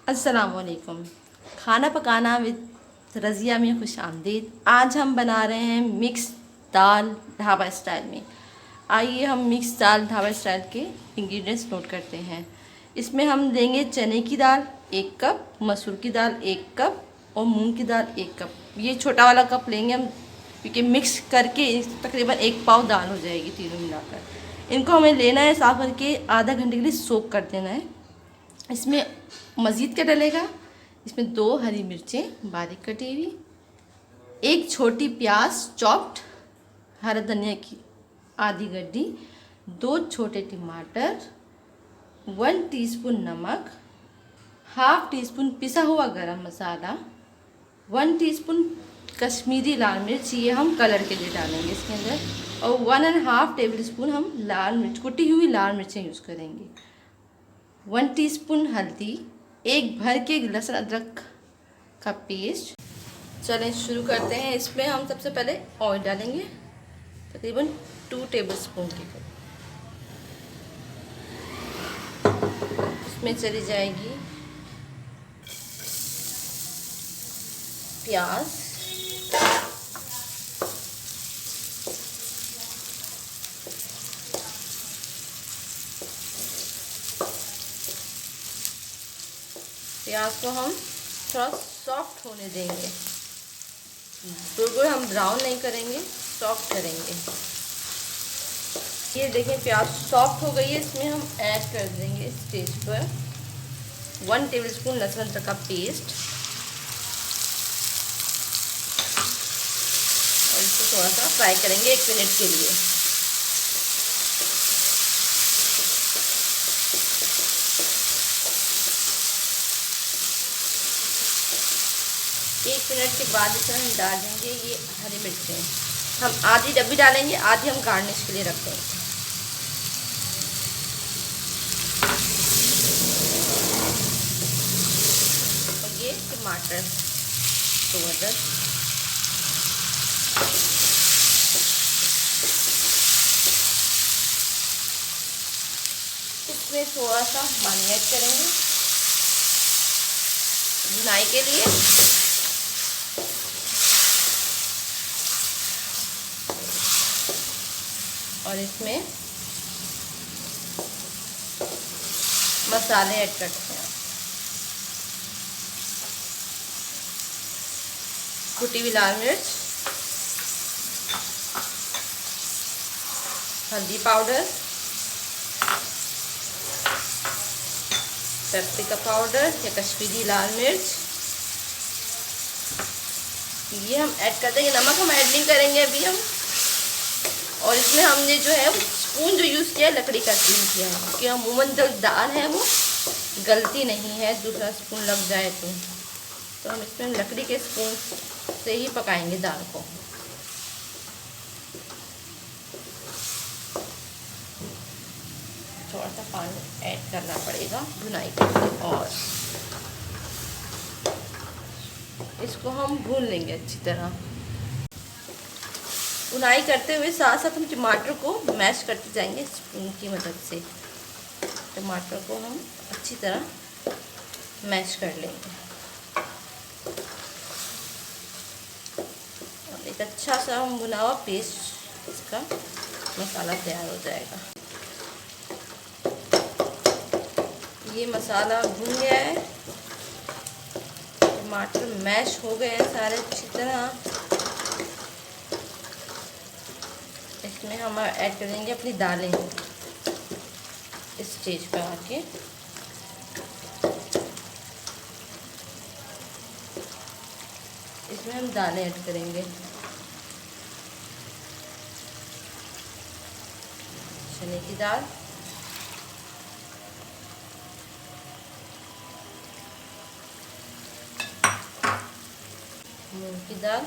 अस्सलामुअलैकुम। खाना पकाना विद रज़िया में खुश आमदीद। आज हम बना रहे हैं मिक्स दाल ढाबा स्टाइल में। आइए हम मिक्स दाल ढाबा स्टाइल के इंग्रेडिएंट्स नोट करते हैं। इसमें हम लेंगे चने की दाल 1 कप, मसूर की दाल 1 कप और मूंग की दाल 1 कप। ये छोटा वाला कप लेंगे हम, क्योंकि मिक्स करके तकरीबन 1 पाव दाल हो जाएगी तीनों मिलाकर। इनको हमें लेना है, साफ़ करके आधा घंटे के लिए सोक कर देना है। इसमें मज़ीद क्या डलेगा, इसमें 2 हरी मिर्चें बारीक कटी हुई, 1 छोटी प्याज चॉप्ड, हरा धनिया की आधी गड्डी, 2 छोटे टमाटर, 1 टीस्पून नमक, हाफ टी स्पून पिसा हुआ गरम मसाला, 1 टीस्पून कश्मीरी लाल मिर्च, ये हम कलर के लिए डालेंगे इसके अंदर, और 1½ टेबल स्पून हम लाल मिर्च, कुटी हुई लाल मिर्चें यूज़ करेंगे, 1 टीस्पून हल्दी, 1 भर के लहसुन अदरक का पेस्ट। चलें शुरू करते हैं। इसमें हम सबसे पहले ऑयल डालेंगे, तकरीबन 2 टेबल स्पून के करीब। इसमें चली जाएगी प्याज, प्याज को हम थोड़ा सॉफ्ट होने देंगे, बिल्कुल हम ब्राउन नहीं करेंगे, सॉफ्ट करेंगे। ये देखें प्याज सॉफ्ट हो गई है। इसमें हम ऐड कर देंगे इस स्टेज पर 1 टेबलस्पून लहसुन अदरक का पेस्ट, और इसको थोड़ा सा फ्राई करेंगे 1 मिनट के लिए। एक मिनट के बाद इसमें हम डाल देंगे ये हरी मिर्चें। हम आधी डब्बी डालेंगे, आधी हम गार्निश के लिए रख देंगे। और ये टमाटर 2 अदद, इसमें थोड़ा सा पानी ऐड करेंगे भुनाई के लिए। और इसमें मसाले ऐड करते हैं, कुटी हुई लाल मिर्च, हल्दी पाउडर, पेपरिका पाउडर या कश्मीरी लाल मिर्च, ये हम ऐड कर देंगे। नमक हम ऐड नहीं करेंगे अभी हम। और इसमें हमने जो है स्पून जो यूज़ किया है लकड़ी का यूज़ किया है, क्योंकि अमूमन जो दाल है वो गलती नहीं है, दूसरा स्पून लग जाए तो हम इसमें लकड़ी के स्पून से ही पकाएंगे दाल को। थोड़ा सा पानी ऐड करना पड़ेगा भुनाई के लिए, और इसको हम भून लेंगे अच्छी तरह। भुनाई करते हुए साथ साथ हम टमाटर को मैश करते जाएंगे स्पून की मदद से। टमाटर को हम अच्छी तरह मैश कर लेंगे और एक अच्छा सा हम भुना हुआ पेस्ट, इसका मसाला तैयार हो जाएगा। ये मसाला भुन गया है, टमाटर मैश हो गए हैं सारे अच्छी तरह। इसमें हम ऐड करेंगे अपनी दालें इस स्टेज पर आके। इसमें हम दालें ऐड करेंगे, चने की दाल, मूंग की दाल,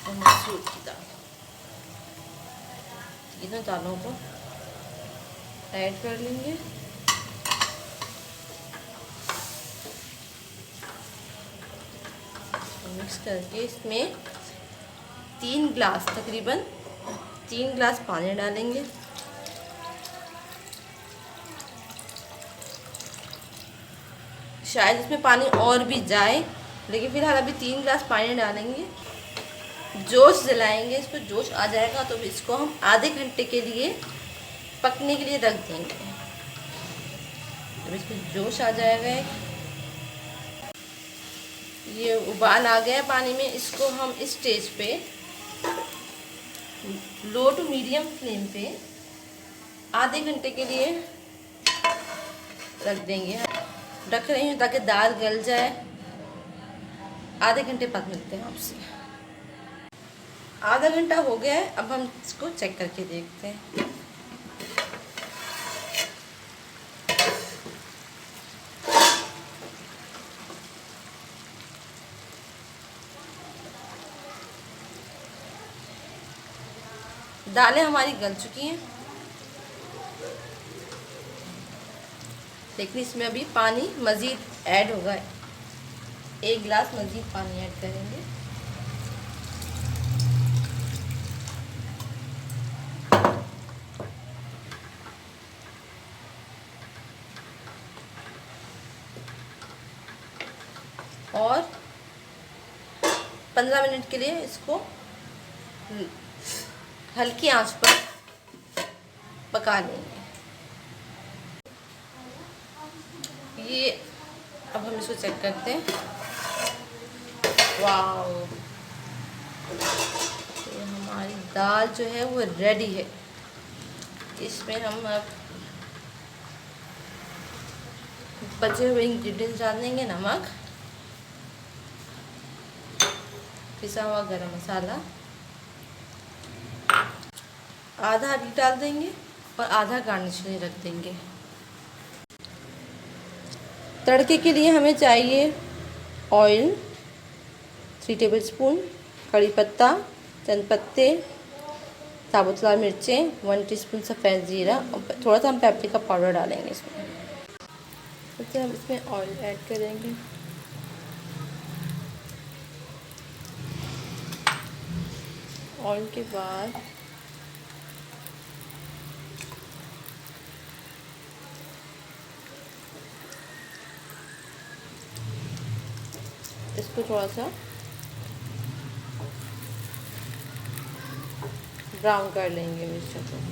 और मसूर की दाल। तीनों दालों को ऐड कर लेंगे। मिक्स करके इसमें 3 गिलास, तकरीबन 3 गिलास पानी डालेंगे। शायद इसमें पानी और भी जाए, लेकिन फिलहाल अभी 3 गिलास पानी डालेंगे। जोश जलाएंगे, इसको जोश आ जाएगा तो इसको हम आधे घंटे के लिए पकने के लिए रख देंगे। अब इसमें जोश आ जाएगा, ये उबाल आ गया पानी में। इसको हम इस स्टेज पे लो टू मीडियम फ्लेम पे आधे घंटे के लिए रख देंगे। रख रही हूँ ताकि दाल गल जाए। आधे घंटे बाद मिलते हैं आपसे। आधा घंटा हो गया है, अब हम इसको चेक करके देखते हैं। दालें हमारी गल चुकी हैं, लेकिन इसमें अभी पानी मज़ीद ऐड होगा। 1 गिलास मज़ीद पानी ऐड करेंगे। और 15 मिनट के लिए इसको हल्की आंच पर पका लेंगे। ये अब हम इसको चेक करते हैं। वाओ, ये हमारी दाल जो है वो रेडी है। इसमें हम अब बचे हुए इंग्रेडिएंट्स डाल देंगे। नमक, पिसा हुआ गरम मसाला, आधा अभी डाल देंगे और आधा गार्निश में रख देंगे। तड़के के लिए हमें चाहिए ऑयल 3 टेबलस्पून, कड़ी पत्ता, चंद पत्ते, साबुत लाल मिर्चें, 1 टीस्पून सफ़ेद जीरा और थोड़ा सा हम पेपरिका पाउडर डालेंगे इसमें। सबसे हम इसमें ऑयल ऐड करेंगे। ऑयल के बाद इसको थोड़ा सा ब्राउन कर लेंगे मिर्चों को।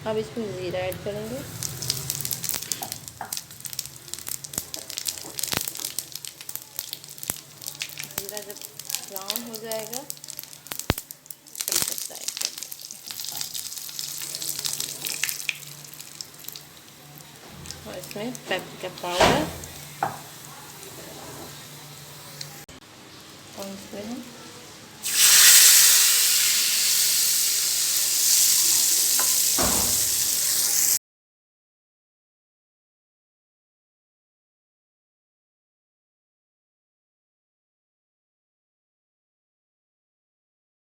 अब इसमें ज़ीरा ऐड करेंगे। ज़ीरा जब ब्राउन हो जाएगा, कड़ी पत्ता ऐड कर देंगे और इसमें पेपरिका पाउडर